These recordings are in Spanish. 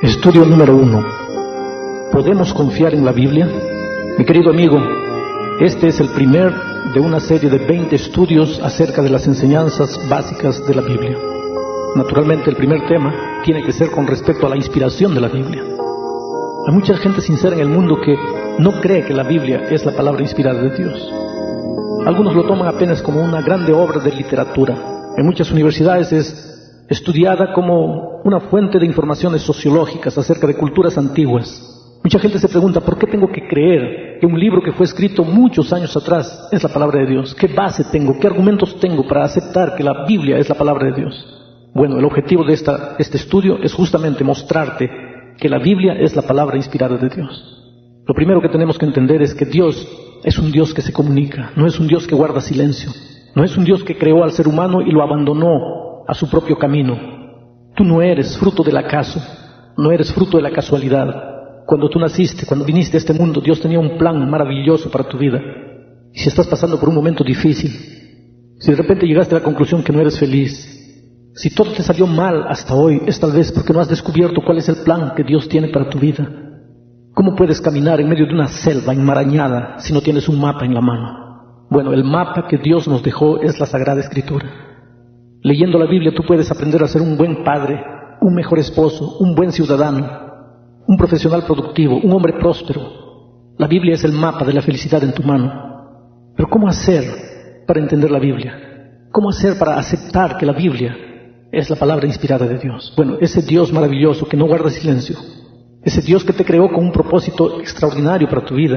Estudio número 1. ¿Podemos confiar en la Biblia? Mi querido amigo, este es el primer de una serie de 20 estudios acerca de las enseñanzas básicas de la Biblia. Naturalmente, el primer tema tiene que ser con respecto a la inspiración de la Biblia. Hay mucha gente sincera en el mundo que no cree que la Biblia es la palabra inspirada de Dios. Algunos lo toman apenas como una grande obra de literatura. En muchas universidades es estudiada como una fuente de informaciones sociológicas acerca de culturas antiguas. Mucha gente se pregunta, ¿por qué tengo que creer que un libro que fue escrito muchos años atrás es la palabra de Dios? ¿Qué base tengo? ¿Qué argumentos tengo para aceptar que la Biblia es la palabra de Dios? Bueno, el objetivo de este estudio es justamente mostrarte que la Biblia es la palabra inspirada de Dios. Lo primero que tenemos que entender es que Dios es un Dios que se comunica, no es un Dios que guarda silencio, no es un Dios que creó al ser humano y lo abandonó a su propio camino. Tú no eres fruto del acaso, no eres fruto de la casualidad. Cuando tú naciste, cuando viniste a este mundo, Dios tenía un plan maravilloso para tu vida. Y si estás pasando por un momento difícil, si de repente llegaste a la conclusión que no eres feliz, si todo te salió mal hasta hoy, es tal vez porque no has descubierto cuál es el plan que Dios tiene para tu vida. ¿Cómo puedes caminar en medio de una selva enmarañada si no tienes un mapa en la mano? Bueno, el mapa que Dios nos dejó es la Sagrada Escritura. Leyendo la Biblia tú puedes aprender a ser un buen padre, un mejor esposo, un buen ciudadano, un profesional productivo, un hombre próspero. La Biblia es el mapa de la felicidad en tu mano. Pero ¿cómo hacer para entender la Biblia? ¿Cómo hacer para aceptar que la Biblia es la palabra inspirada de Dios? Bueno, ese Dios maravilloso que no guarda silencio, ese Dios que te creó con un propósito extraordinario para tu vida.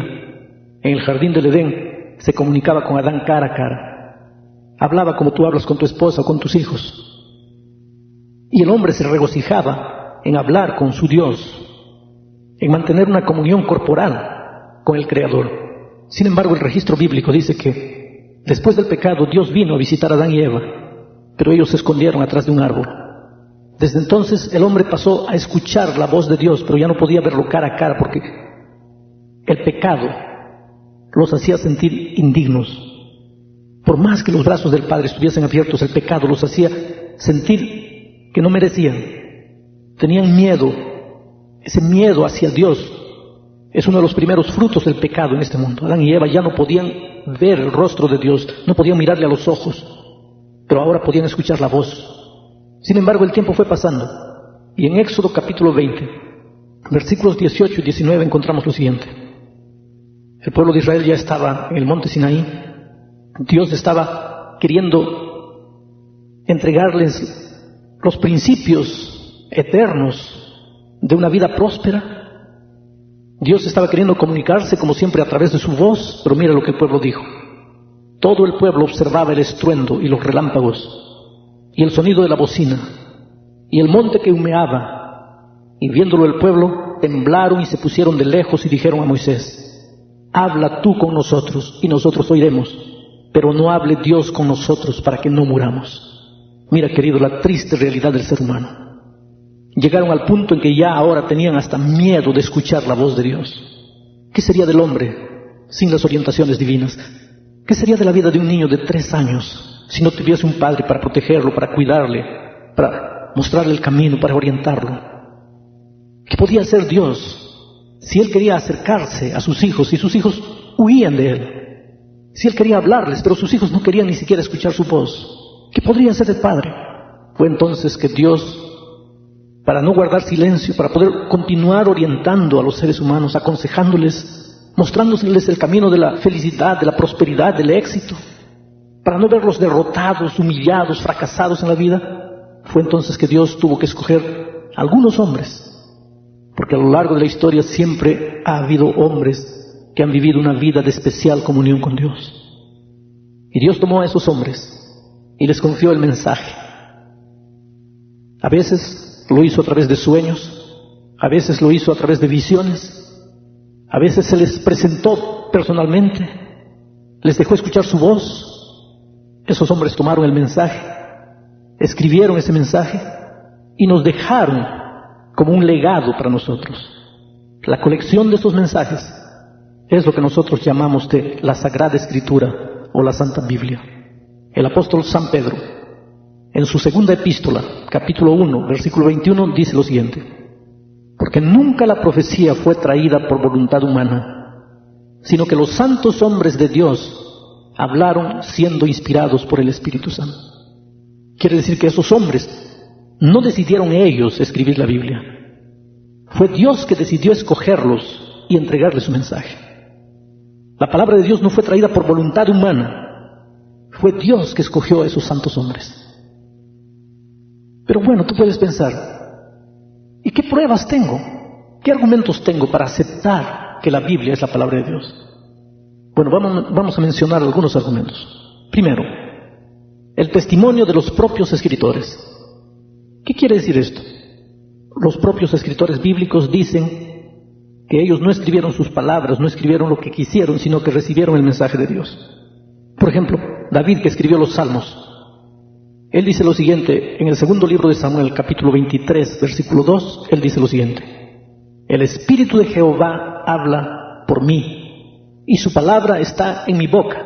En el jardín del Edén se comunicaba con Adán cara a cara. Hablaba como tú hablas con tu esposa o con tus hijos. Y el hombre se regocijaba en hablar con su Dios, en mantener una comunión corporal con el Creador. Sin embargo, el registro bíblico dice que después del pecado Dios vino a visitar a Adán y Eva, pero ellos se escondieron atrás de un árbol. Desde entonces el hombre pasó a escuchar la voz de Dios, pero ya no podía verlo cara a cara porque el pecado los hacía sentir indignos. Por más que los brazos del Padre estuviesen abiertos, el pecado los hacía sentir que no merecían. Tenían miedo. Ese miedo hacia Dios es uno de los primeros frutos del pecado en este mundo. Adán y Eva ya no podían ver el rostro de Dios, no podían mirarle a los ojos, pero ahora podían escuchar la voz. Sin embargo, el tiempo fue pasando, y en Éxodo capítulo 20, versículos 18 y 19 encontramos lo siguiente. El pueblo de Israel ya estaba en el monte Sinaí. Dios estaba queriendo entregarles los principios eternos de una vida próspera. Dios estaba queriendo comunicarse como siempre a través de su voz, pero mira lo que el pueblo dijo. Todo el pueblo observaba el estruendo y los relámpagos y el sonido de la bocina y el monte que humeaba, y viéndolo el pueblo temblaron y se pusieron de lejos y dijeron a Moisés: habla tú con nosotros y nosotros oiremos, pero no hable Dios con nosotros para que no muramos. Mira, querido, la triste realidad del ser humano. Llegaron al punto en que ya ahora tenían hasta miedo de escuchar la voz de Dios. ¿Qué sería del hombre sin las orientaciones divinas? ¿Qué sería de la vida de un niño de 3 años si no tuviese un padre para protegerlo, para cuidarle, para mostrarle el camino, para orientarlo? ¿Qué podía hacer Dios si Él quería acercarse a sus hijos y sus hijos huían de Él? Si Él quería hablarles, pero sus hijos no querían ni siquiera escuchar su voz, ¿qué podría hacer el Padre? Fue entonces que Dios, para no guardar silencio, para poder continuar orientando a los seres humanos, aconsejándoles, mostrándoles el camino de la felicidad, de la prosperidad, del éxito, para no verlos derrotados, humillados, fracasados en la vida, fue entonces que Dios tuvo que escoger algunos hombres, porque a lo largo de la historia siempre ha habido hombres que han vivido una vida de especial comunión con Dios. Y Dios tomó a esos hombres y les confió el mensaje. A veces lo hizo a través de sueños, a veces lo hizo a través de visiones, a veces se les presentó personalmente, les dejó escuchar su voz. Esos hombres tomaron el mensaje, escribieron ese mensaje y nos dejaron como un legado para nosotros. La colección de esos mensajes es lo que nosotros llamamos de la Sagrada Escritura o la Santa Biblia. El apóstol San Pedro en su segunda epístola, capítulo 1, versículo 21, dice lo siguiente: porque nunca la profecía fue traída por voluntad humana, sino que los santos hombres de Dios hablaron siendo inspirados por el Espíritu Santo. Quiere decir que esos hombres no decidieron ellos escribir la Biblia. Fue Dios que decidió escogerlos y entregarles su mensaje. La palabra de Dios no fue traída por voluntad humana. Fue Dios que escogió a esos santos hombres. Pero bueno, tú puedes pensar, ¿y qué pruebas tengo? ¿Qué argumentos tengo para aceptar que la Biblia es la palabra de Dios? Bueno, vamos a mencionar algunos argumentos. Primero, el testimonio de los propios escritores. ¿Qué quiere decir esto? Los propios escritores bíblicos dicen que ellos no escribieron sus palabras, no escribieron lo que quisieron, sino que recibieron el mensaje de Dios. Por ejemplo, David, que escribió los Salmos, él dice lo siguiente, en el segundo libro de Samuel, capítulo 23, versículo 2, él dice lo siguiente: el Espíritu de Jehová habla por mí, y su palabra está en mi boca.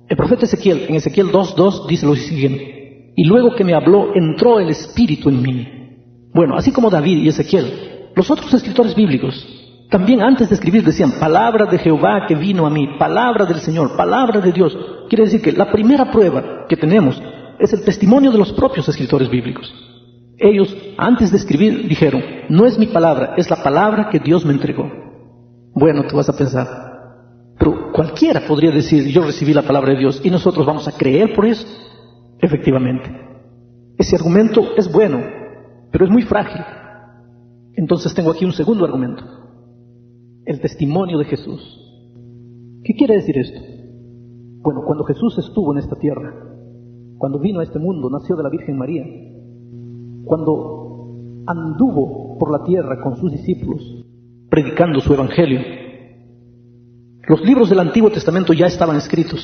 El profeta Ezequiel, en Ezequiel 2:2, dice lo siguiente: y luego que me habló, entró el Espíritu en mí. Bueno, así como David y Ezequiel, los otros escritores bíblicos también antes de escribir decían: palabra de Jehová que vino a mí, palabra del Señor, palabra de Dios. Quiere decir que la primera prueba que tenemos es el testimonio de los propios escritores bíblicos. Ellos, antes de escribir, dijeron: no es mi palabra, es la palabra que Dios me entregó. Bueno, tú vas a pensar, pero cualquiera podría decir: yo recibí la palabra de Dios, y nosotros vamos a creer por eso. Efectivamente, ese argumento es bueno, pero es muy frágil. Entonces tengo aquí un segundo argumento: el testimonio de Jesús. ¿Qué quiere decir esto? Bueno, cuando Jesús estuvo en esta tierra, cuando vino a este mundo, nació de la Virgen María, cuando anduvo por la tierra con sus discípulos, predicando su evangelio, los libros del Antiguo Testamento ya estaban escritos,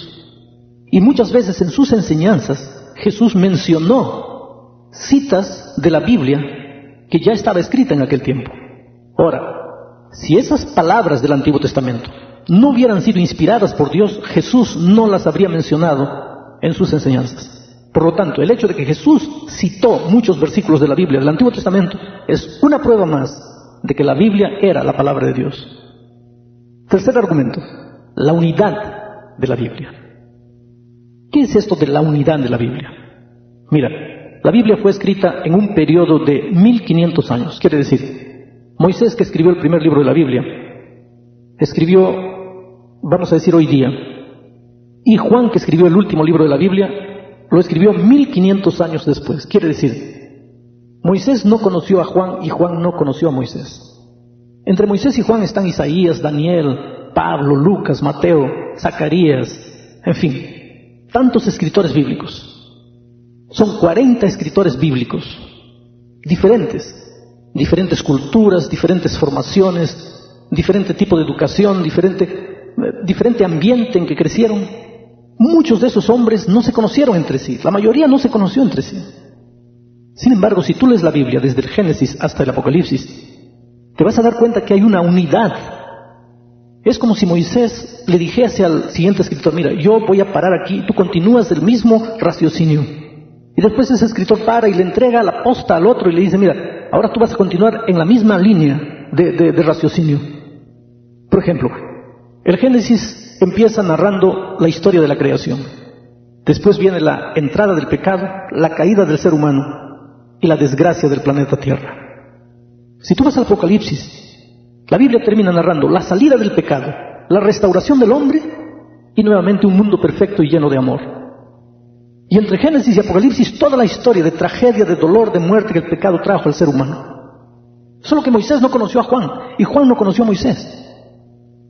y muchas veces en sus enseñanzas Jesús mencionó citas de la Biblia que ya estaba escrita en aquel tiempo. Ahora, si esas palabras del Antiguo Testamento no hubieran sido inspiradas por Dios, Jesús no las habría mencionado en sus enseñanzas. Por lo tanto, el hecho de que Jesús citó muchos versículos de la Biblia del Antiguo Testamento es una prueba más de que la Biblia era la palabra de Dios. Tercer argumento: la unidad de la Biblia. ¿Qué es esto de la unidad de la Biblia? Mira, la Biblia fue escrita en un periodo de 1500 años. Quiere decir, Moisés, que escribió el primer libro de la Biblia, escribió, vamos a decir hoy día, y Juan, que escribió el último libro de la Biblia, lo escribió 1500 años después. Quiere decir, Moisés no conoció a Juan y Juan no conoció a Moisés. Entre Moisés y Juan están Isaías, Daniel, Pablo, Lucas, Mateo, Zacarías, en fin, tantos escritores bíblicos. Son 40 escritores bíblicos, diferentes culturas, diferentes formaciones, diferente tipo de educación, diferente ambiente en que crecieron. Muchos de esos hombres no se conocieron entre sí, la mayoría no se conoció entre sí. Sin embargo, si tú lees la Biblia desde el Génesis hasta el Apocalipsis, te vas a dar cuenta que hay una unidad. Es como si Moisés le dijese al siguiente escritor: mira, yo voy a parar aquí, tú continúas el mismo raciocinio. Y después ese escritor para y le entrega la posta al otro y le dice: mira, ahora tú vas a continuar en la misma línea de raciocinio. Por ejemplo, el Génesis empieza narrando la historia de la creación. Después viene la entrada del pecado, la caída del ser humano y la desgracia del planeta Tierra. Si tú vas al Apocalipsis, la Biblia termina narrando la salida del pecado, la restauración del hombre y nuevamente un mundo perfecto y lleno de amor. Y entre Génesis y Apocalipsis toda la historia de tragedia, de dolor, de muerte que el pecado trajo al ser humano. Solo que Moisés no conoció a Juan y Juan no conoció a Moisés.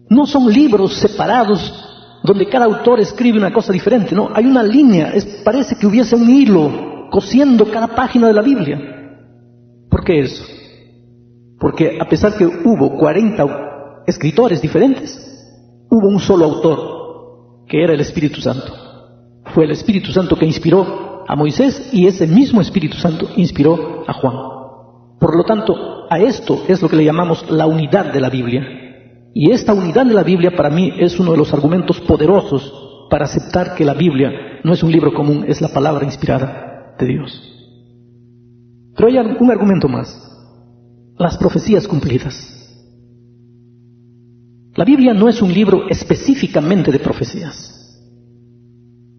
No son libros separados donde cada autor escribe una cosa diferente, no, hay una línea, parece que hubiese un hilo cosiendo cada página de la Biblia. ¿Por qué eso? Porque a pesar que hubo 40 escritores diferentes, hubo un solo autor, que era el Espíritu Santo. Fue el Espíritu Santo que inspiró a Moisés y ese mismo Espíritu Santo inspiró a Juan. Por lo tanto, a esto es lo que le llamamos la unidad de la Biblia. Y esta unidad de la Biblia para mí es uno de los argumentos poderosos para aceptar que la Biblia no es un libro común, es la palabra inspirada de Dios. Pero hay un argumento más: las profecías cumplidas. La Biblia no es un libro específicamente de profecías,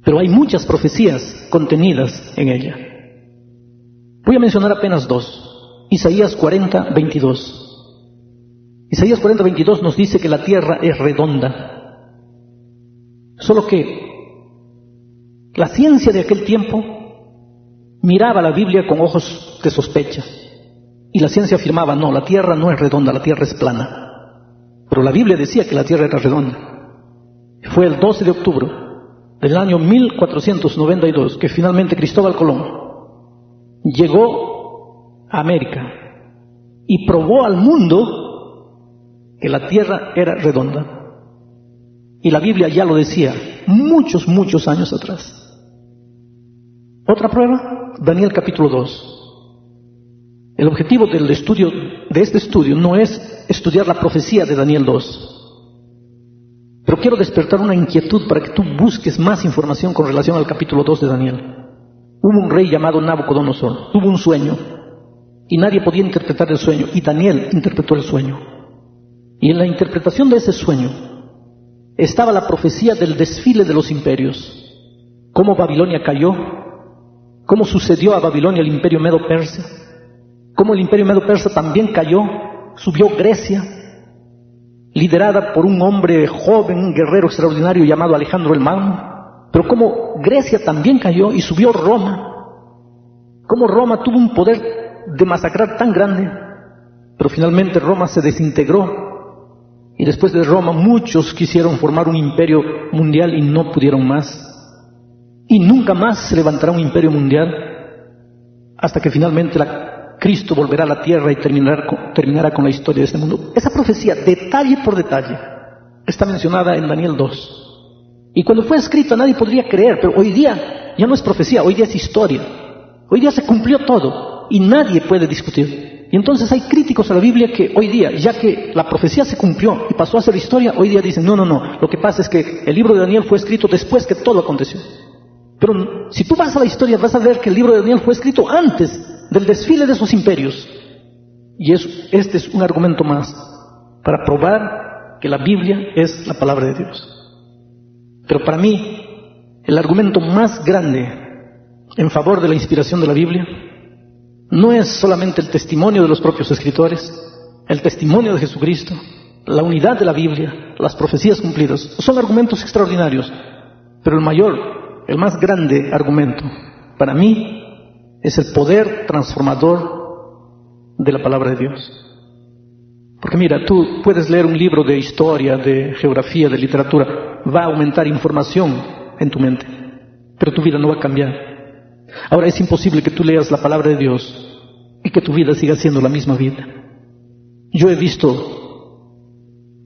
pero hay muchas profecías contenidas en ella. Voy a mencionar apenas dos. Isaías 40:22. Isaías 40:22 nos dice que la tierra es redonda. Solo que la ciencia de aquel tiempo miraba la Biblia con ojos de sospecha. Y la ciencia afirmaba: no, la tierra no es redonda, la tierra es plana. Pero la Biblia decía que la tierra era redonda. Fue el 12 de octubre del año 1492 que finalmente Cristóbal Colón llegó a América y probó al mundo que la tierra era redonda. Y la Biblia ya lo decía muchos, muchos años atrás. Otra prueba, Daniel capítulo 2. El objetivo de este estudio no es estudiar la profecía de Daniel 2. Pero quiero despertar una inquietud para que tú busques más información con relación al capítulo 2 de Daniel. Hubo un rey llamado Nabucodonosor, tuvo un sueño y nadie podía interpretar el sueño, y Daniel interpretó el sueño. Y en la interpretación de ese sueño estaba la profecía del desfile de los imperios, cómo Babilonia cayó, cómo sucedió a Babilonia el imperio medo-persa, cómo el imperio medo-persa también cayó, subió Grecia, liderada por un hombre joven, un guerrero extraordinario llamado Alejandro el Magno, pero cómo Grecia también cayó y subió Roma, cómo Roma tuvo un poder de masacrar tan grande, pero finalmente Roma se desintegró. Y después de Roma muchos quisieron formar un imperio mundial y no pudieron más. Y nunca más se levantará un imperio mundial hasta que finalmente Cristo volverá a la tierra y terminará con la historia de este mundo. Esa profecía, detalle por detalle, está mencionada en Daniel 2. Y cuando fue escrita nadie podría creer, pero hoy día ya no es profecía, hoy día es historia. Hoy día se cumplió todo y nadie puede discutir. Y entonces hay críticos a la Biblia que hoy día, ya que la profecía se cumplió y pasó a ser historia, hoy día dicen: no, lo que pasa es que el libro de Daniel fue escrito después que todo aconteció. Pero si tú vas a la historia vas a ver que el libro de Daniel fue escrito antes del desfile de esos imperios. Y este es un argumento más para probar que la Biblia es la palabra de Dios. Pero para mí, el argumento más grande en favor de la inspiración de la Biblia no es solamente el testimonio de los propios escritores, el testimonio de Jesucristo, la unidad de la Biblia, las profecías cumplidas. Son argumentos extraordinarios, pero el más grande argumento para mí es el poder transformador de la palabra de Dios. Porque mira, tú puedes leer un libro de historia, de geografía, de literatura, va a aumentar información en tu mente, pero tu vida no va a cambiar. Ahora es imposible que tú leas la palabra de Dios y que tu vida siga siendo la misma vida. Yo he visto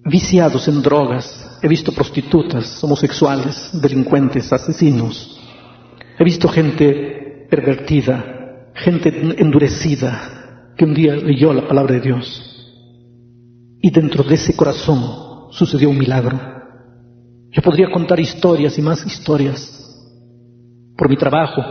viciados en drogas, he visto prostitutas, homosexuales, delincuentes, asesinos, he visto gente pervertida, gente endurecida, que un día leyó la palabra de Dios y dentro de ese corazón sucedió un milagro. Yo podría contar historias y más historias. Por mi trabajo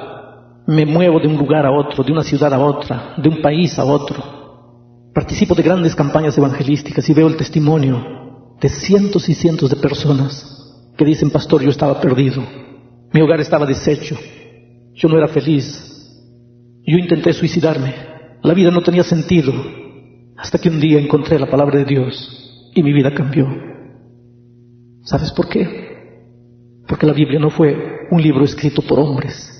me muevo de un lugar a otro, de una ciudad a otra, de un país a otro. Participo de grandes campañas evangelísticas y veo el testimonio de cientos y cientos de personas que dicen: pastor, yo estaba perdido, mi hogar estaba deshecho, yo no era feliz, yo intenté suicidarme, la vida no tenía sentido, hasta que un día encontré la palabra de Dios y mi vida cambió. ¿Sabes por qué? Porque la Biblia no fue un libro escrito por hombres.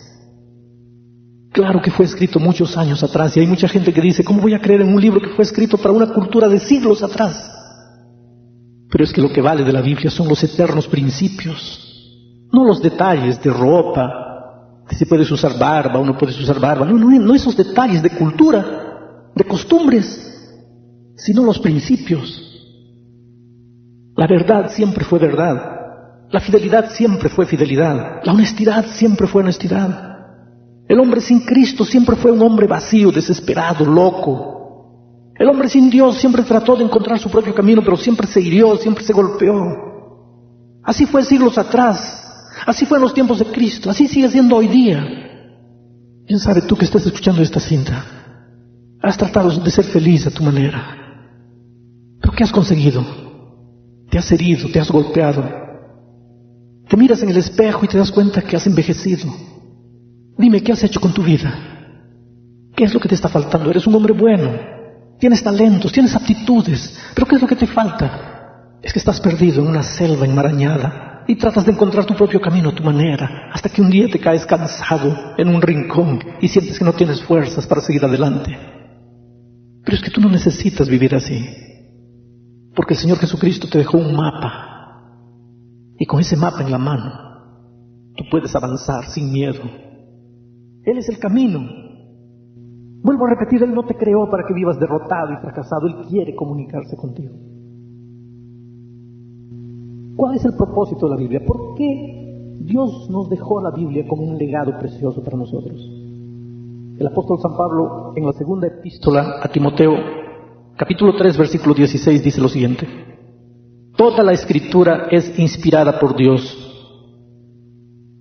Claro que fue escrito muchos años atrás y hay mucha gente que dice: ¿cómo voy a creer en un libro que fue escrito para una cultura de siglos atrás? Pero es que lo que vale de la Biblia son los eternos principios, no los detalles de ropa, de si puedes usar barba o no puedes usar barba, no esos detalles de cultura, de costumbres, sino los principios. La verdad siempre fue verdad, la fidelidad siempre fue fidelidad, la honestidad siempre fue honestidad. El hombre sin Cristo siempre fue un hombre vacío, desesperado, loco. El hombre sin Dios siempre trató de encontrar su propio camino, pero siempre se hirió, siempre se golpeó. Así fue siglos atrás, así fue en los tiempos de Cristo, así sigue siendo hoy día. Quién sabe, tú que estás escuchando esta cinta, has tratado de ser feliz a tu manera. ¿Pero qué has conseguido? Te has herido, te has golpeado. Te miras en el espejo y te das cuenta que has envejecido. Dime, ¿qué has hecho con tu vida? ¿Qué es lo que te está faltando? Eres un hombre bueno, tienes talentos, tienes aptitudes, pero ¿qué es lo que te falta? Es que estás perdido en una selva enmarañada y tratas de encontrar tu propio camino a tu manera, hasta que un día te caes cansado en un rincón y sientes que no tienes fuerzas para seguir adelante. Pero es que tú no necesitas vivir así, porque el Señor Jesucristo te dejó un mapa, y con ese mapa en la mano tú puedes avanzar sin miedo. Él es el camino. Vuelvo a repetir, Él no te creó para que vivas derrotado y fracasado. Él quiere comunicarse contigo. ¿Cuál es el propósito de la Biblia? ¿Por qué Dios nos dejó la Biblia como un legado precioso para nosotros? El apóstol San Pablo, en la segunda epístola a Timoteo, capítulo 3, versículo 16, dice lo siguiente: toda la Escritura es inspirada por Dios.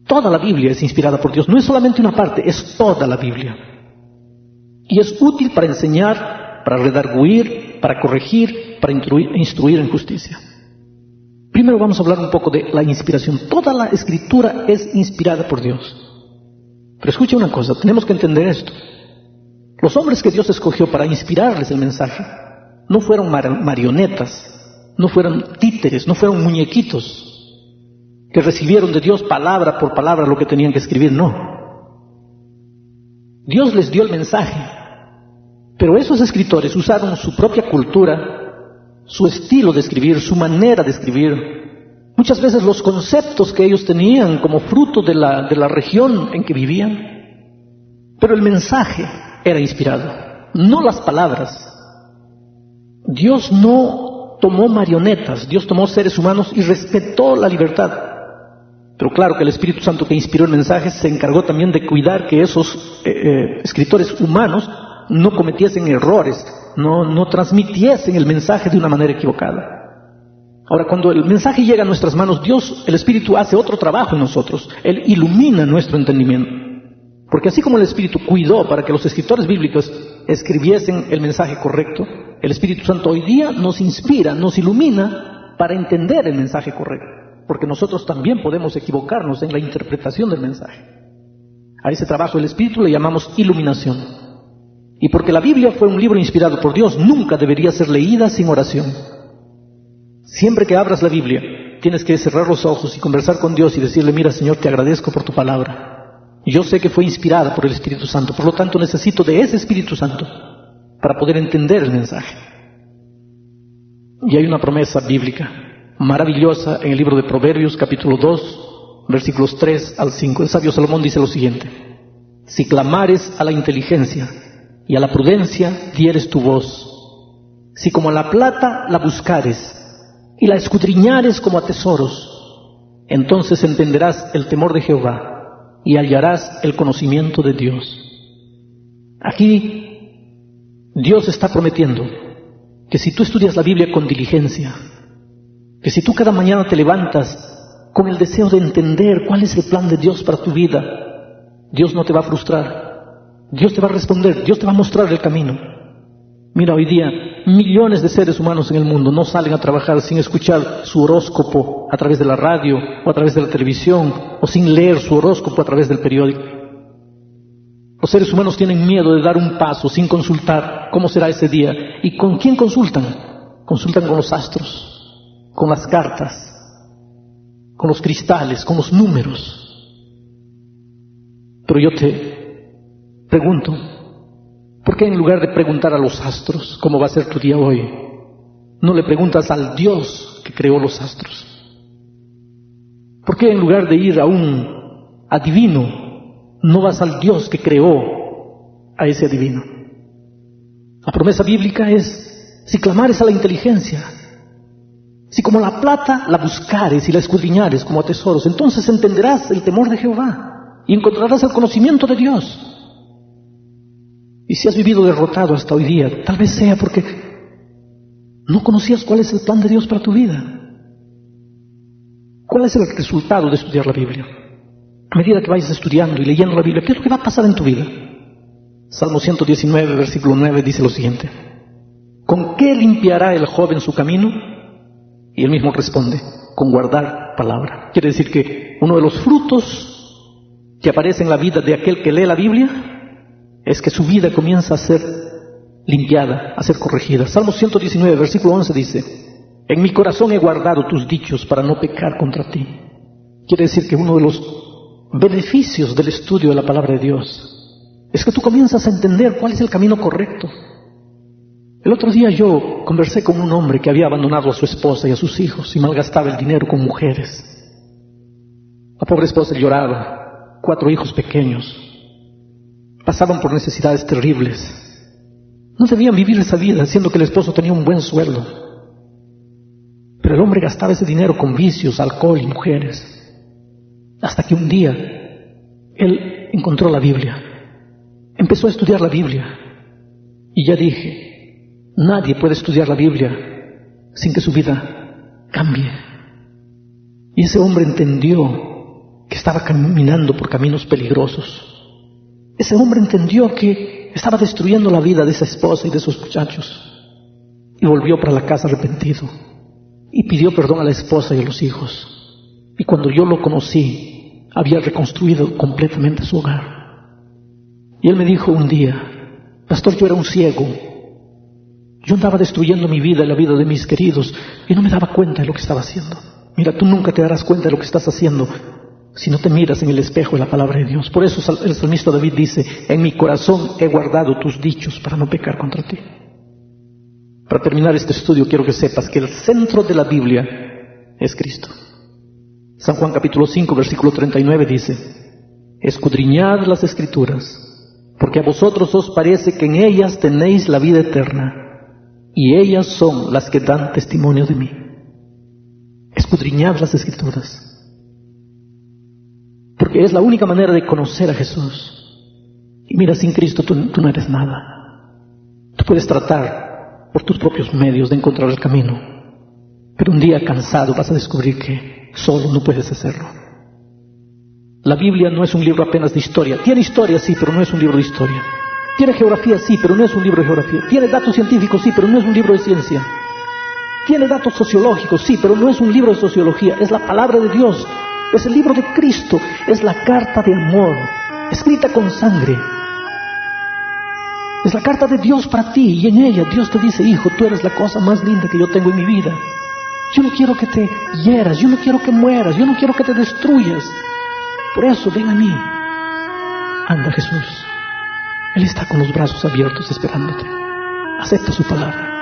Toda la Biblia es inspirada por Dios. No es solamente una parte, es toda la Biblia. Y es útil para enseñar, para redarguir, para corregir, para instruir en justicia. Primero vamos a hablar un poco de la inspiración. Toda la Escritura es inspirada por Dios. Pero escucha una cosa, tenemos que entender esto. Los hombres que Dios escogió para inspirarles el mensaje no fueron marionetas, no fueron títeres, no fueron muñequitos que recibieron de Dios palabra por palabra lo que tenían que escribir, no. Dios les dio el mensaje, pero esos escritores usaron su propia cultura, su estilo de escribir, su manera de escribir, muchas veces los conceptos que ellos tenían como fruto de la región en que vivían, pero el mensaje era inspirado, no las palabras. Dios no tomó marionetas, Dios tomó seres humanos y respetó la libertad. Pero claro que el Espíritu Santo que inspiró el mensaje se encargó también de cuidar que esos escritores humanos no cometiesen errores, no transmitiesen el mensaje de una manera equivocada. Ahora, cuando el mensaje llega a nuestras manos, Dios, el Espíritu, hace otro trabajo en nosotros. Él ilumina nuestro entendimiento. Porque así como el Espíritu cuidó para que los escritores bíblicos escribiesen el mensaje correcto, el Espíritu Santo hoy día nos inspira, nos ilumina para entender el mensaje correcto. Porque nosotros también podemos equivocarnos en la interpretación del mensaje. A ese trabajo del Espíritu le llamamos iluminación. Y porque la Biblia fue un libro inspirado por Dios, nunca debería ser leída sin oración. Siempre que abras la Biblia, tienes que cerrar los ojos y conversar con Dios y decirle: mira, Señor, te agradezco por tu palabra. Yo sé que fue inspirada por el Espíritu Santo, por lo tanto necesito de ese Espíritu Santo para poder entender el mensaje. Y hay una promesa bíblica maravillosa en el libro de Proverbios, capítulo 2, versículos 3 al 5. El sabio Salomón dice lo siguiente: si clamares a la inteligencia y a la prudencia dieres tu voz, si como a la plata la buscares y la escudriñares como a tesoros, entonces entenderás el temor de Jehová y hallarás el conocimiento de Dios. Aquí Dios está prometiendo que si tú estudias la Biblia con diligencia, que si tú cada mañana te levantas con el deseo de entender cuál es el plan de Dios para tu vida, Dios no te va a frustrar. Dios te va a responder, Dios te va a mostrar el camino. Mira, hoy día millones de seres humanos en el mundo no salen a trabajar sin escuchar su horóscopo a través de la radio o a través de la televisión, o sin leer su horóscopo a través del periódico. Los seres humanos tienen miedo de dar un paso sin consultar cómo será ese día. ¿Y con quién consultan? Consultan con los astros, con las cartas, con los cristales, con los números. Pero yo te pregunto, ¿por qué en lugar de preguntar a los astros cómo va a ser tu día hoy, no le preguntas al Dios que creó los astros? ¿Por qué en lugar de ir a un adivino, no vas al Dios que creó a ese adivino? La promesa bíblica es: si clamares a la inteligencia, si como la plata la buscares y la escudriñares como a tesoros, entonces entenderás el temor de Jehová y encontrarás el conocimiento de Dios. Y si has vivido derrotado hasta hoy día, tal vez sea porque no conocías cuál es el plan de Dios para tu vida. ¿Cuál es el resultado de estudiar la Biblia? A medida que vayas estudiando y leyendo la Biblia, ¿qué es lo que va a pasar en tu vida? Salmo 119, versículo 9 dice lo siguiente: ¿con qué limpiará el joven su camino? Y él mismo responde: con guardar palabra. Quiere decir que uno de los frutos que aparece en la vida de aquel que lee la Biblia es que su vida comienza a ser limpiada, a ser corregida. Salmo 119, versículo 11 dice: en mi corazón he guardado tus dichos para no pecar contra ti. Quiere decir que uno de los beneficios del estudio de la palabra de Dios es que tú comienzas a entender cuál es el camino correcto. El otro día yo conversé con un hombre que había abandonado a su esposa y a sus hijos y malgastaba el dinero con mujeres. La pobre esposa lloraba, 4 hijos pequeños, pasaban por necesidades terribles. No debían vivir esa vida, siendo que el esposo tenía un buen sueldo. Pero el hombre gastaba ese dinero con vicios, alcohol y mujeres. Hasta que un día él encontró la Biblia. Empezó a estudiar la Biblia. Y ya dije, nadie puede estudiar la Biblia sin que su vida cambie. Y ese hombre entendió que estaba caminando por caminos peligrosos. Ese hombre entendió que estaba destruyendo la vida de esa esposa y de esos muchachos. Y volvió para la casa arrepentido. Y pidió perdón a la esposa y a los hijos. Y cuando yo lo conocí, había reconstruido completamente su hogar. Y él me dijo un día: pastor, yo era un ciego. Yo andaba destruyendo mi vida y la vida de mis queridos y no me daba cuenta de lo que estaba haciendo. Mira, tú nunca te darás cuenta de lo que estás haciendo si no te miras en el espejo de la palabra de Dios. Por eso el salmista David dice: en mi corazón he guardado tus dichos para no pecar contra ti. Para terminar este estudio quiero que sepas que el centro de la Biblia es Cristo. San Juan capítulo 5 versículo 39 dice: escudriñad las Escrituras, porque a vosotros os parece que en ellas tenéis la vida eterna, y ellas son las que dan testimonio de mí. Escudriñad las Escrituras, porque es la única manera de conocer a Jesús. Y mira, sin Cristo tú no eres nada. Tú puedes tratar por tus propios medios de encontrar el camino, pero un día cansado vas a descubrir que solo no puedes hacerlo. La Biblia no es un libro apenas de historia. Tiene historia, sí, pero no es un libro de historia. Tiene geografía, sí, pero no es un libro de geografía. Tiene datos científicos, sí, pero no es un libro de ciencia. Tiene datos sociológicos, sí, pero no es un libro de sociología. Es la palabra de Dios, es el libro de Cristo, es la carta de amor, escrita con sangre. Es la carta de Dios para ti, y en ella Dios te dice: hijo, tú eres la cosa más linda que yo tengo en mi vida. Yo no quiero que te hieras, yo no quiero que mueras, yo no quiero que te destruyas. Por eso ven a mí. Anda, Jesús. Él está con los brazos abiertos esperándote. Acepta su palabra.